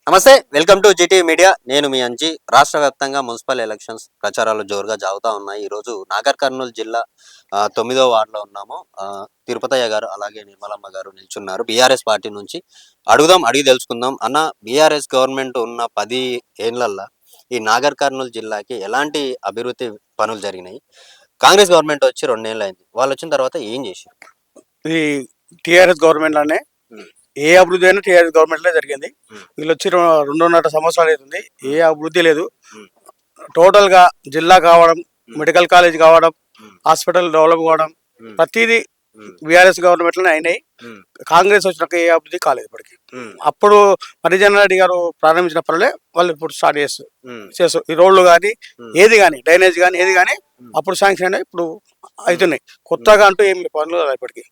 నమస్తే, welcome to GT media. నేను మీ అంజీ. రాష్ట్ర వ్యాప్తంగా మున్సిపల్ ఎలక్షన్స్ ప్రచారాలు జోరుగా జాగుతా ఉన్నాయి. ఈరోజు నాగర్ కర్నూలు జిల్లా 9వ వార్డులో ఉన్నాము. తిరుపతయ్య గారు అలాగే నిర్మలమ్మ గారు నిల్చున్నారు బీఆర్ఎస్ పార్టీ నుంచి. అడిగి తెలుసుకుందాం. అన్న, బీఆర్ఎస్ గవర్నమెంట్ ఉన్న 10 ఏళ్లల్లా ఈ నాగర్ కర్నూలు జిల్లాకి ఎలాంటి అభివృద్ధి పనులు జరిగినాయి? కాంగ్రెస్ గవర్నమెంట్ వచ్చి 2 ఏళ్ళు అయింది. వాళ్ళు వచ్చిన తర్వాత ఏం చేశారు? ఈ టీఆర్ఎస్ గవర్నమెంట్ లోనే ఏ అభివృద్ధి అయినా టీఆర్ఎస్ గవర్నమెంట్ లో జరిగింది. వీళ్ళు వచ్చి 2.5 సంవత్సరాలు అవుతుంది. ఏ అభివృద్ధి లేదు. టోటల్ గా జిల్లా కావడం, మెడికల్ కాలేజ్ కావడం, హాస్పిటల్ డెవలప్ కావడం, ప్రతిదీ బీఆర్ఎస్ గవర్నమెంట్ లోనే అయినాయి. కాంగ్రెస్ వచ్చినాక ఏ అభివృద్ధి కాలేదు ఇప్పటికి. అప్పుడు హరిజన్ రెడ్డి గారు ప్రారంభించిన పనులే వాళ్ళు ఇప్పుడు స్టార్ట్ చేస్తారు. ఈ రోడ్లు కానీ ఏది కానీ డ్రైనేజ్ కానీ ఏది కానీ అప్పుడు శాంక్షన్ అయినా ఇప్పుడు అవుతున్నాయి. కొత్తగా అంటూ ఏం పనులు ఇప్పటికి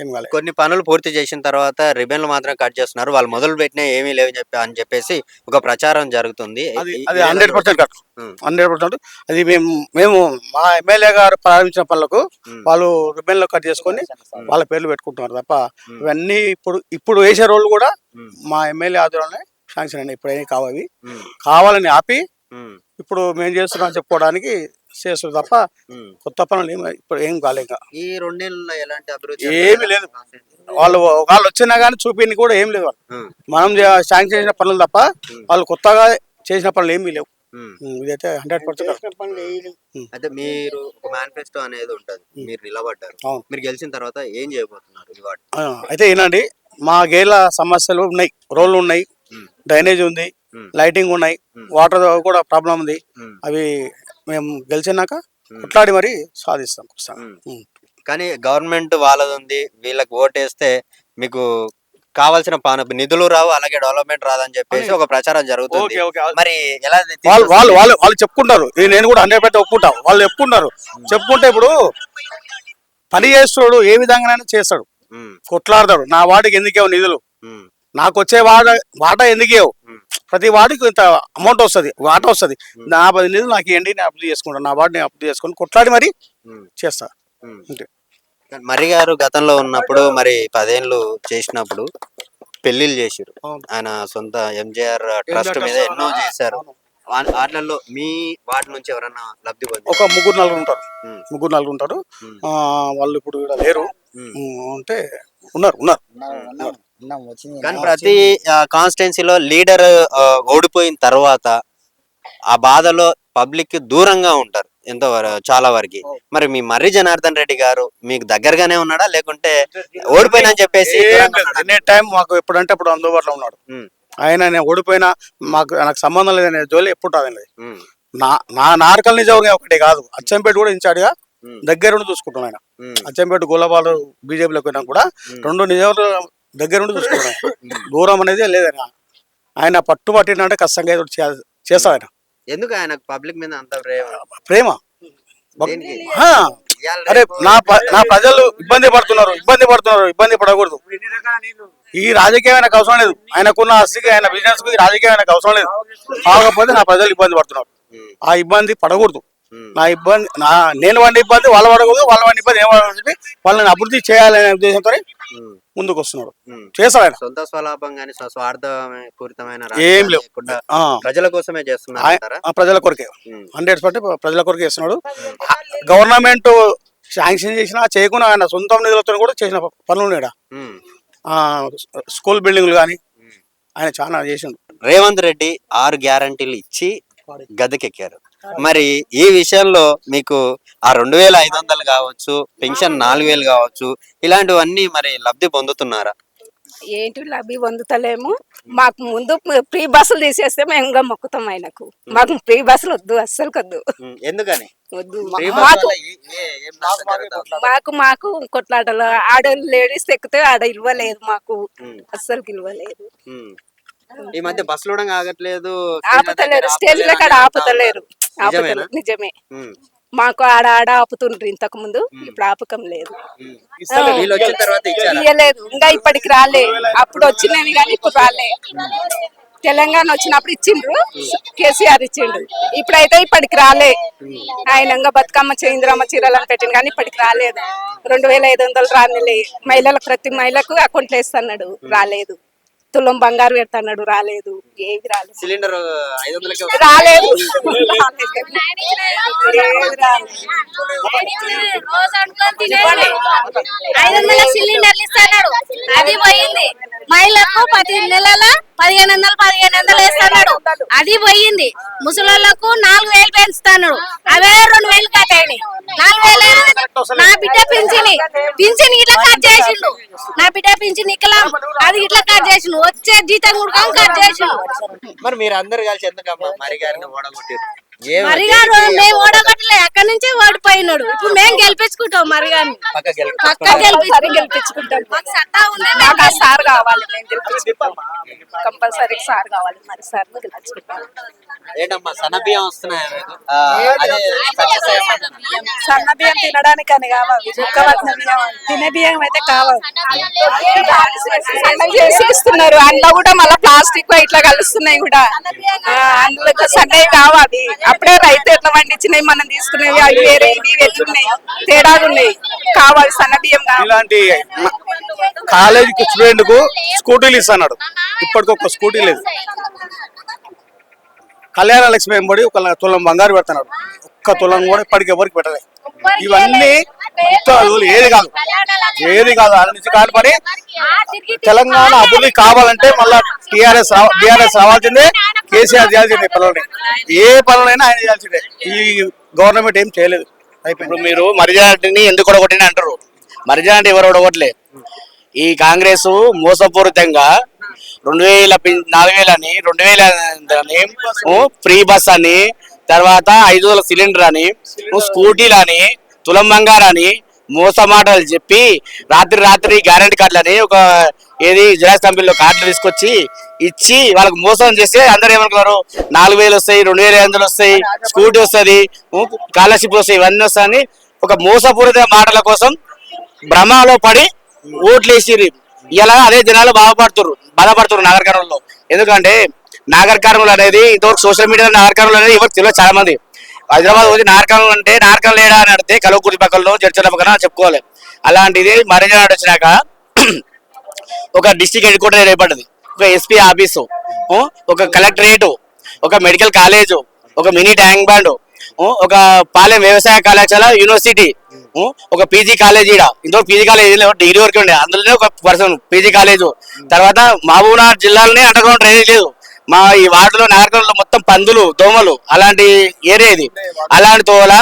ఏం కాలేదు. కొన్ని పనులు పూర్తి చేసిన తర్వాత రిబన్లు మాత్రం కట్ చేస్తున్నారు. వాళ్ళు మొదలు పెట్టినా ఏమీ లేవు అని చెప్పేసి ఒక ప్రచారం జరుగుతుంది. అది 100% కరెక్ట్. 100% అది మేము మా ఎమ్మెల్యే గారు ప్రారంభించిన పనులకు వాళ్ళు రిబన్లు కట్ చేసుకొని వాళ్ళ పేర్లు పెట్టుకుంటున్నారు తప్ప ఇవన్నీ ఇప్పుడు వేసే రోడ్లు కూడా మా ఎమ్మెల్యే ఆధ్వర్యంలో శాంక్షన్ అయినాయి. ఇప్పుడు ఏమి కావాలని ఆపి ఇప్పుడు మేము చేస్తున్నాం చెప్పుకోవడానికి చేస్తుంది తప్ప కొత్త పనులు ఇప్పుడు ఏం కాలేక. ఈ 2 ఏళ్ళలో ఎలాంటి అభివృద్ధి ఏమి లేదు. వాళ్ళు వచ్చినా కానీ చూపింది కూడా ఏం లేదు. మనం శాంక్షన్ చేసిన పనులు తప్ప వాళ్ళు కొత్తగా చేసిన పనులు ఏమీ లేవు. ఇదైతే 100%. అయితే మీరు ఒక మేనిఫెస్టో అనేది ఉంటది, మీరు నిలబడ్డారు. మీరు గెలిచిన తర్వాత ఏం చేయబోతున్నారు? అయితే ఏనండి, మా గేల సమస్యలు ఉన్నాయి. రోడ్లు ఉన్నాయి, డ్రైనేజ్ ఉంది, లైటింగ్ ఉన్నాయి, వాటర్ కూడా ప్రాబ్లం ఉంది. అవి మేము గెలిచినాక కొట్లాడి మరి సాధిస్తాం. కానీ గవర్నమెంట్ వాళ్ళది ఉంది, వీళ్ళకి ఓటేస్తే మీకు కావాల్సిన నిధులు రావు, అలాగే డెవలప్మెంట్ రాదని చెప్పేసి ఒక ప్రచారం జరుగుతుంది. మరి ఎలా వాళ్ళు చెప్పుకుంటారు. నేను కూడా 100% ఒప్పుకుంటా. వాళ్ళు చెప్పుకుంటే ఇప్పుడు పని చేస్తాడు, ఏ విధంగానైనా చేస్తాడు, కొట్లాడతాడు. నా వాటికి ఎందుకేవు నిధులు, నాకు వచ్చే వాటా ఎందుకేవు, ప్రతి వాడికి ఇంత అమౌంట్ వస్తుంది, వాటా వస్తుంది, నా 10 నిధులు నాకు ఇవ్వండి, నేను అభివృద్ధి చేసుకుంటాను, నా వాటిని అభివృద్ధి చేసుకుని కొట్లాడి మరి చేస్తా. మర్రి గారు గతంలో ఉన్నప్పుడు మరి 10 ఏళ్ళు చేసినప్పుడు పెళ్లిళ్ళు చేశారు. ఆయన సొంత ఎంజేఆర్ ట్రస్ట్ మీద ఎన్నో చేశారు. వాటిల్లో మీ వాటి నుంచి ఎవరన్నా లబ్ధి పొంది? ఒక 3-4 ఉంటారు. వాళ్ళు ఇప్పుడు ఇక్కడ లేరు, అంటే ఉన్నారు. కానీ ప్రతి కాన్స్టిట్యున్సీలో లీడర్ ఓడిపోయిన తర్వాత ఆ బాధలో పబ్లిక్ దూరంగా ఉంటారు చాలా వరకు. మరి మీ మర్రి జనార్దన్ రెడ్డి గారు మీకు దగ్గరగానే ఉన్నాడా, లేకుంటే ఓడిపోయినా అని చెప్పేసి ఎనీ టైం మాకు ఎప్పుడంటే అప్పుడు అందుబాటులో ఉన్నాడు. ఆయన నేను ఓడిపోయినా నాకు సంబంధం లేదనే జోలి ఎప్పుడు రాదండి. నా నార్కల్ నిజంగా ఒకటే కాదు, అచ్చంపేట కూడా ఇన్ఛార్జ్గా దగ్గరుండి చూసుకుంటున్నాను. ఆయన అచ్చంపేట గోలబాలు బీజేపీలోకి పోయినా కూడా 2 నిజాలు దగ్గరుండి చూసుకుంటున్నాను. దూరం అనేది లేదైనా. ఆయన పట్టినంటే కష్టంగా చేస్తాడు ఆయన. ఎందుకు ఆయన పబ్లిక్ మీద అంత ప్రేమ? అరే నా ప్రజలు ఇబ్బంది పడకూడదు. ఈ రాజకీయం ఆయనకు అవసరం లేదు. ఆయనకున్న ఆస్తికి, ఆయన బిజినెస్ కి రాజకీయం ఆయనకు అవసరం లేదు. కాకపోతే నా ప్రజలు ఇబ్బంది పడుతున్నారు. ఆ ఇబ్బంది పడకూడదు. నేను వాడిని ఇబ్బంది వాళ్ళ పడకూడదు, వాళ్ళ వాడిని ఇబ్బంది ఏం పడకూడదు చెప్పి వాళ్ళని అభివృద్ధి చేయాలనే ఉద్దేశంతో ముందుకు వస్తున్నాడు. చేస్తాడు ఆయన. సొంత స్వలాభం కానీ స్వార్థపూరితమైన ఏం లేవు. ప్రజల కోసమే చేస్తున్నారు. ప్రజల కొరకే 100% ప్రజల కొరకే చేస్తున్నాడు. గవర్నమెంట్ శాంక్షన్ చేసినా చేయకుండా ఆయన సొంత నిధులతో కూడా చేసిన పనులు ఉన్నాడు. స్కూల్ బిల్డింగ్లు కానీ ఆయన చాలా చేసిండు. రేవంత్ రెడ్డి 6 గ్యారంటీలు ఇచ్చి గద్దెకెక్కారు. మరి ఈ విషయంలో మీకు ఆ 2500 కావచ్చు, పెన్షన్ 4000 కావచ్చు, ఇలాంటివన్నీ మరి లబ్ధి పొందుతున్నారా? ఏంటి లబ్ధి పొందుతలేము. మాకు ముందు ఫ్రీ బస్సులు తీసేస్తే మేము మొక్కుతాం ఆయనకు. మాకు ఫ్రీ బస్సులు వద్దు, అస్సలు వద్దు. ఎందుకని వద్దు? మాకు కొట్లాటలు ఆడోళ్ళు లేడీస్ ఎక్కితే ఆడ ఇవ్వలేదు, మాకు అస్సలు ఇవ్వలేదు. ఈ మధ్య బస్సులు కూడా ఆగట్లేదు, ఆపుతలేరు, స్టేజ్ లో కాడ ఆపుతలేరు. నిజమే. మాకు ఆడ ఆపుతుండ్రు ఇంతకు ముందు, ఇప్పుడు ఆపకం లేదు. ఇయ్యలేదు, ఇంకా ఇప్పటికి రాలే. అప్పుడు వచ్చినవి కానీ ఇప్పుడు రాలే. తెలంగాణ వచ్చినప్పుడు ఇచ్చిండ్రు, కేసీఆర్ ఇచ్చిండ్రు. ఇప్పుడైతే ఇప్పటికి రాలే. ఆయన బతుకమ్మ ఇందిరమ్మ చీరలను పెట్టిండు కానీ ఇప్పటికి రాలేదు. 2500 రానిలే. ప్రతి మహిళకు అకౌంట్లు వేస్తున్నాడు, రాలేదు. తులం బంగారు పెడతాడు రాలేదు, ఏది రాలేదు, సిలిండర్ 500కే రాలేదు. రోజు అనుకొని తినేవాళ్ళు 500 సిలిండర్లు ఇస్తున్నాడు, అది పోయింది. మహిళలకు ప్రతి నెలల 1500 వేస్తున్నాడు, అది పోయింది. ముసలోళ్ళకు 4000 పెంచుతాడు, అవే 2000 కట్ అయినాయి. 4000 నా బిడ్డ పింఛని ఇట్లా కట్ చేసిండు, నా బిడ్డ పింఛని ఇక్కలాం అది ఇట్లా కట్ చేసిండు, వచ్చే జీతం కూడా కట్ చేసిండు. మరి మీరు అందరు కలిసి ఎందుకమ్మా మరి గారిని ఓడగొట్టారు? మరిగారు మేము ఓడగొట్టలే, అక్కడి నుంచే ఓడిపోయినాడు. ఇప్పుడు మేము గెలిపించుకుంటాం మరిగారిని, పక్క గెలిపించుకుంటాం. మాకు సత్తా ఉంది. నాకు ఆ సార్ కావాలి, మేము గెలిపించుకుంటాం. కంపల్సరీ సార్ కావాలి, మరి సార్ గెలిపించుకుంటాం. ఏంటమ్మా సన్నబియ్యం వస్తున్నాయా మీకు? అదే success అయ్యామా? సన్న బియ్యం తినడానికని కావాలి, చుక్కవచ్చిన బియ్యం తినే బియ్యం అయితే కావాలి. సన్నగా చేసి ఇస్తున్నారు, అందులో కూడా మళ్ళీ ప్లాస్టిక్ ఇట్లా కలుస్తున్నాయి కూడా. అందులో సన్నవి కావాలి, అప్పుడే రైతు ఎట్లా పండించినవి మనం తీసుకునేవి అవి వేరే ఇవి ఎట్లున్నాయి తేడాగా ఉన్నాయి. కావాలి సన్న బియ్యం కావాలి. ఇలాంటి కాలేజీ స్టూడెంట్ కు స్కూటీలు ఇస్తున్నాడు, ఇప్పటికి ఒక్క స్కూటీ లేదు. కళ్యాణ లక్ష్మి వెంబడి 1 తులం బంగారు పెడుతున్నాడు, ఒక్క తులం కూడా ఇప్పటికి ఎవరికి పెట్టలేదు. ఇవన్నీ ఏది కాదు అది నుంచి కాని తెలంగాణ అభివృద్ధి కావాలంటే మళ్ళా టిఆర్ఎస్ రావాల్సిందే, కేసీఆర్ చేయాల్సిందే. పనులని ఏ పనులైనా ఆయన చేయాల్సిందే. ఈ గవర్నమెంట్ ఏం చేయలేదు. ఇప్పుడు మీరు మెజారిటీని ఎందుకు ఓడగొట్టిన అంటారు, మెజారిటీ ఎవరు ఓడగొట్టలే. ఈ కాంగ్రెస్ మోసపూరితంగా 4000 అని 2000 అని ఫ్రీ బస్ అని, తర్వాత 500 సిలిండర్ అని, స్కూటీలు అని, తులం బంగారని మోసమాటలు చెప్పి రాత్రి గ్యారెంటీ కార్డులు అని ఒక ఏది జిరాక్స్ కంపెనీలో కార్డులు తీసుకొచ్చి ఇచ్చి వాళ్ళకి మోసం చేస్తే అందరు ఏమనుకున్నారు, 4000 వస్తాయి, 2500 వస్తాయి, స్కూటీ వస్తుంది, స్కాలర్షిప్ వస్తాయి, ఇవన్నీ వస్తాయని ఒక మోసపూరిత మాటల కోసం భ్రమలో పడి ఓట్లు వేసిర్రు. ఇలా అదే జనాలు బాధపడుతున్నారు నాగర్ కర్నూలులో. ఎందుకంటే నాగర్ కర్నూలు అనేది ఇంతవరకు సోషల్ మీడియా నాగర్ కర్నూలు అనేది ఎవరికి తెలియదు. చాలా మంది హైదరాబాద్ వచ్చి నాగర్ కర్నూలు అంటే నాగర్ కర్నూలు లేడా అని అడిగితే కలవకుర్తి పక్కల్లో జడ్చల పక్కన చెప్పుకోవాలి. అలాంటిది మరిజనాడు వచ్చినాక ఒక డిస్ట్రిక్ట్ హెడ్ క్వార్టర్ ఏర్పడ్డది, ఒక ఎస్పీ ఆఫీసు, ఒక కలెక్టరేట్, ఒక మెడికల్ కాలేజు, ఒక మినీ ట్యాంక్ బండ్, ఒక పాలెం వ్యవసాయ కళాశాల యూనివర్సిటీ, ఒక పీజీ కాలేజ్. ఇంకో పీజీ కాలేజ్ డిగ్రీ వరకు ఉండే, అందులోనే ఒక పర్సన్ పీజీ కాలేజ్. తర్వాత మహబూబ్నగర్ జిల్లాలోనే అండర్ గ్రౌండ్ డ్రైనేజ్ లేదు. మా ఈ వార్డులో నాగరికంలో మొత్తం పందులు దోమలు అలాంటి ఏరియా ఇది. అలాంటి తోల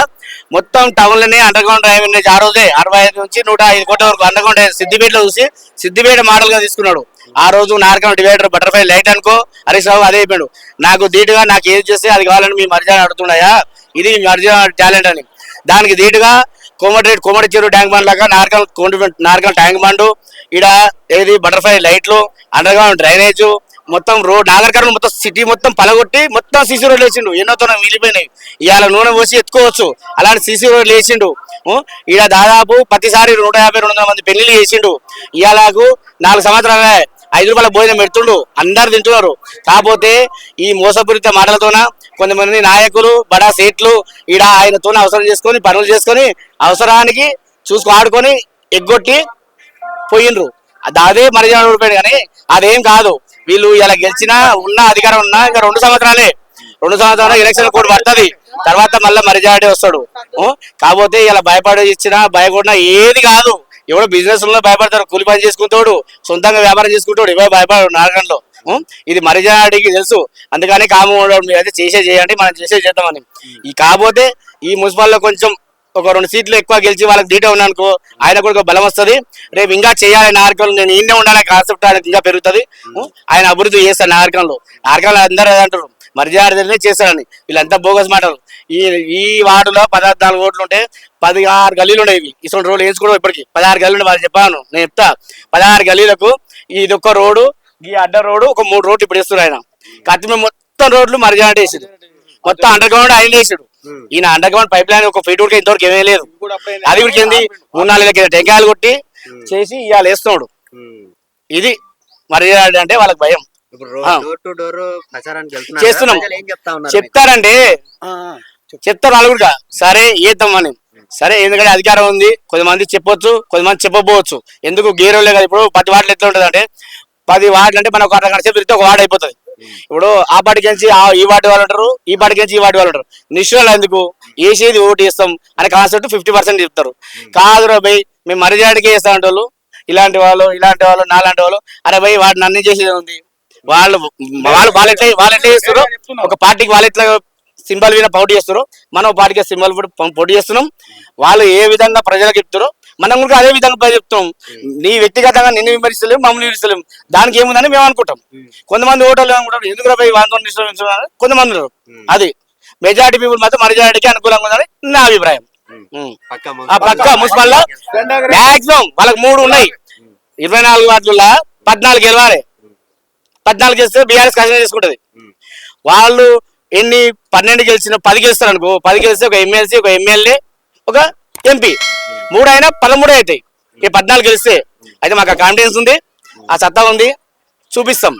మొత్తం టౌన్ లోనే అండర్ గ్రౌండ్ డ్రైనేజ్ ఆ రోజే 65 నుంచి 105 కోట్ల వరకు అండర్ గ్రౌండ్ సిద్దిపేటలో చూసి సిద్దిపేట మోడల్ గా తీసుకున్నాడు. ఆ రోజు నాగరికం డివైడర్ బటర్ఫ్లై లైట్ అనుకో హరీష్ రావు అదే అయిపోయాడు. నాకు ధీటుగా నాకు ఏది చేస్తే అది కావాలని మీ మర్జాన్ అడుగుతున్నాయా, ఇది మీ మర్జాన్ టాలెంట్ అని. దానికి ధీటుగా కోమటి చెరువు ట్యాంక్ బండ్ లాగా నార్కల్ ట్యాంక్ బండ్, ఈడ ఏది బటర్ఫ్లై లైట్లు, అండర్ గ్రౌండ్ డ్రైనేజ్, మొత్తం రోడ్ నాగర్ కర్నూలు మొత్తం సిటీ మొత్తం పలగొట్టి మొత్తం సీసీ రోడ్లు వేసిండు. ఎన్నోతో మిగిలిపోయినాయి, ఇవాళ నూనె పోసి ఎత్తుకోవచ్చు అలాంటి సీసీ రోడ్లు వేసిండు. ఈడ దాదాపు ప్రతిసారి 150-200 మంది పెళ్లిళ్ళు చేసిండు. ఇవాళకు 4 సంవత్సరాలే 5 రూపాయల భోజనం పెడుతుండు, అందరు తింటున్నారు. కాకపోతే ఈ మోసపూరిత మాటలతోన కొంతమంది నాయకులు బడా సేట్లు ఈడ ఆయనతో అవసరం చేసుకొని పనులు చేసుకొని అవసరానికి ఆడుకొని ఎగ్గొట్టి పోయిండ్రు. అదే మర్యాద ఊడిపోయాడు. కానీ అదేం కాదు, వీళ్ళు ఇలా గెలిచినా ఉన్న అధికారం ఉన్నా ఇంకా 2 సంవత్సరాలే, 2 సంవత్సరాలు ఎలక్షన్ కోడ్ పడుతుంది, తర్వాత మళ్ళీ మెజారిటీ వస్తాడు. కాకపోతే ఇలా భయపడి ఇచ్చినా భయపడినా ఏది కాదు. ఎవడో బిజినెస్ లో భయపడతాడు, కూలి పని చేసుకుంటాడు, సొంతంగా వ్యాపారం చేసుకుంటాడు, ఇవే భయపడు నాగంలో. ఇది మెజారిటీకి తెలుసు. అందుకని కాము అయితే చేయండి, మనం చేద్దామని. కాకపోతే ఈ మున్సిపాల్లో కొంచెం ఒక 2 సీట్లు ఎక్కువ గెలిచి వాళ్ళకి ధీటా ఉన్నానుకో ఆయన కూడా బలం వస్తుంది. రేపు ఇంకా చేయాలి నాగరికంలో, నేను ఈయనే ఉండాలి కాన్సెప్ట్ ఆయనకు ఇంకా పెరుగుతుంది. ఆయన అభివృద్ధి చేస్తాడు నాగరికంలో అందరూ అంటారు మర్యాదనే చేస్తారని. వీళ్ళంతా బోగస్ మాటలు. ఈ వార్డులో 14 ఓట్లు ఉంటే 16 గల్లీలు ఉండేవి. ఇటువంటి రోడ్లు వేసుకోవడం ఇప్పటికి 16 గల్లీలు వాళ్ళు చెప్పాను. నేను చెప్తా 16 గల్లీలకు ఇది ఒక రోడ్డు, ఈ అడ్డ రోడ్డు, ఒక 3 రోడ్లు ఇప్పుడు వేస్తున్నారు ఆయన. కత్తిమే మొత్తం రోడ్లు మర్యాద వేసాడు, మొత్తం అండర్ గ్రౌండ్ ఆయన వేసాడు. ఈయన అండర్ గ్రౌండ్ పైప్ లైన్ ఒక ఫీట్ కూడా ఇంతవరకు ఏమీ లేదు. అది కూడా ఏంది 3-4 టెంకాయలు కొట్టి చేసి ఇవాళ వేస్తున్నాడు. ఇది మర్యాద అంటే వాళ్ళకి భయం. చేస్తున్నాం చెప్తారంటే చెప్తారు వాళ్ళు కూడా, సరే ఏద్దామని. సరే ఎందుకంటే అధికారం ఉంది, కొంతమంది చెప్పొచ్చు, కొంతమంది చెప్పబోవచ్చు. ఎందుకు గేరోలే కదా. ఇప్పుడు 10 వాటిలు ఎట్లా ఉంటుంది అంటే 10 వార్డులు అంటే మనకు అర్ధ గంట సేపు తిరిగితే ఒక వార్డు అయిపోతుంది. ఇప్పుడు ఆ పార్టీకి నుంచి ఈ వార్డు వాళ్ళు ఉంటారు, ఈ పార్టీకి నుంచి ఈ వార్డు వాళ్ళు ఉంటారు. నిశ్చయాలు ఎందుకు వేసేది ఓటు వేస్తాం అనే కాన్సెప్ట్ 50% చెప్తారు. కాదురా భయ్ మేము మరిజాడికి వేస్తాం అంటే వాళ్ళు ఇలాంటి వాళ్ళు నాలాంటి వాళ్ళు అరే భయ్ వాటిని అన్ని చేసేది ఉంది. వాళ్ళు ఎట్లా చేస్తారు, ఒక పార్టీకి వాళ్ళు ఎట్లా సింబల్ మీద పోటీ చేస్తారు, మనం పార్టీకి సింబల్ పోటీ చేస్తున్నాం. వాళ్ళు ఏ విధంగా ప్రజలకు చెప్తారో మనం కూడా అదే విధంగా చెప్తున్నాం. నీ వ్యక్తిగతంగా నిన్ను విమర్శిస్తలేము, మమ్మల్ని విమర్శిస్తలేము, దానికి ఏముందని మేము అనుకుంటాం. కొంతమంది ఓటర్లు అనుకుంటారు ఎందుకు రాబోయే వాళ్ళతో కొంతమంది ఉన్నారు. అది మెజారిటీ పీపుల్ మాత్రం మెజారిటీకి అనుకూలంగా ఉందని నా అభిప్రాయం. ఆ పక్క మున్సిపల్ మాక్సిమం వాళ్ళకి 3 ఉన్నాయి. 24 వార్డుల్లో 14 గెలవాలి. 14 గెలిస్తే బీఆర్ఎస్ కష్టం చేసుకుంటది. వాళ్ళు ఎన్ని 12 గెలిచిన 10 గెలుస్తారు అనుకో, 10 గెలిస్తే ఒక ఎమ్మెల్సీ, ఒక ఎమ్మెల్యే, ఒక ఎంపీ 3 అయినా 13 అవుతాయి. ఈ 14 గెలిస్తే అయితే మాకు కాన్ఫిడెన్స్ ఉంది, ఆ సత్తా ఉంది, చూపిస్తాం.